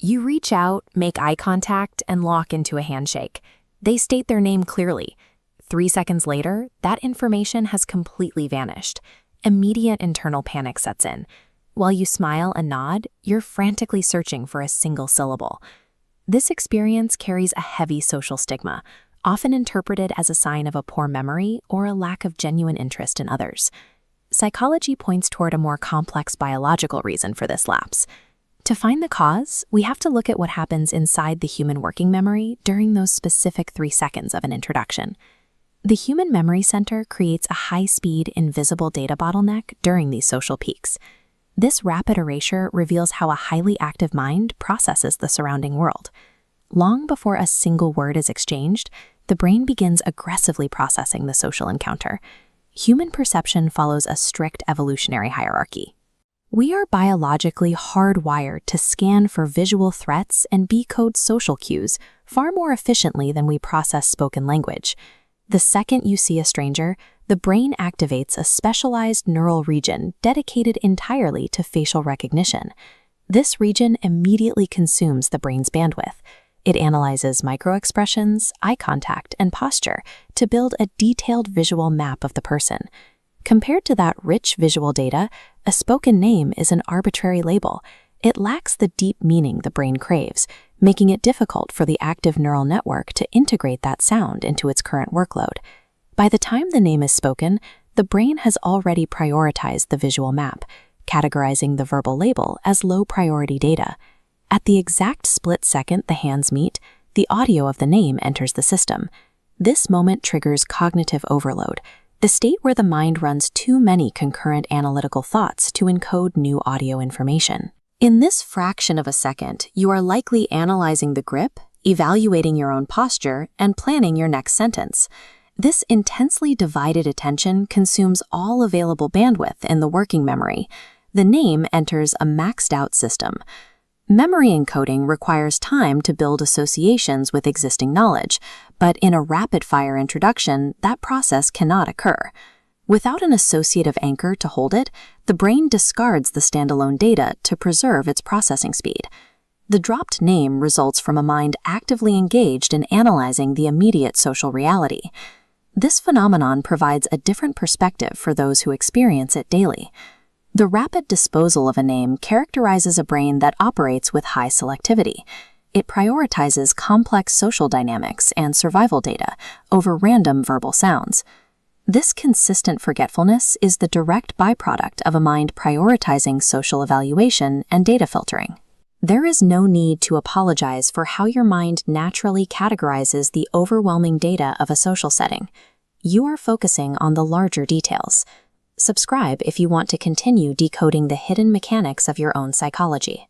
You reach out, make eye contact, and lock into a handshake. They state their name clearly. 3 seconds later, that information has completely vanished. Immediate internal panic sets in. While you smile and nod, you're frantically searching for a single syllable. This experience carries a heavy social stigma, often interpreted as a sign of a poor memory or a lack of genuine interest in others. Psychology points toward a more complex biological reason for this lapse. To find the cause, we have to look at what happens inside the human working memory during those specific 3 seconds of an introduction. The human memory center creates a high-speed, invisible data bottleneck during these social peaks. This rapid erasure reveals how a highly active mind processes the surrounding world. Long before a single word is exchanged, the brain begins aggressively processing the social encounter. Human perception follows a strict evolutionary hierarchy. We are biologically hardwired to scan for visual threats and decode social cues far more efficiently than we process spoken language. The second you see a stranger, the brain activates a specialized neural region dedicated entirely to facial recognition. This region immediately consumes the brain's bandwidth. It analyzes microexpressions, eye contact, and posture to build a detailed visual map of the person. Compared to that rich visual data, a spoken name is an arbitrary label. It lacks the deep meaning the brain craves, making it difficult for the active neural network to integrate that sound into its current workload. By the time the name is spoken, the brain has already prioritized the visual map, categorizing the verbal label as low-priority data. At the exact split second the hands meet, the audio of the name enters the system. This moment triggers cognitive overload, the state where the mind runs too many concurrent analytical thoughts to encode new audio information. In this fraction of a second, you are likely analyzing the grip, evaluating your own posture, and planning your next sentence. This intensely divided attention consumes all available bandwidth in the working memory. The name enters a maxed-out system. Memory encoding requires time to build associations with existing knowledge, but in a rapid-fire introduction, that process cannot occur. Without an associative anchor to hold it, the brain discards the standalone data to preserve its processing speed. The dropped name results from a mind actively engaged in analyzing the immediate social reality. This phenomenon provides a different perspective for those who experience it daily. The rapid disposal of a name characterizes a brain that operates with high selectivity. It prioritizes complex social dynamics and survival data over random verbal sounds. This consistent forgetfulness is the direct byproduct of a mind prioritizing social evaluation and data filtering. There is no need to apologize for how your mind naturally categorizes the overwhelming data of a social setting. You are focusing on the larger details. Subscribe if you want to continue decoding the hidden mechanics of your own psychology.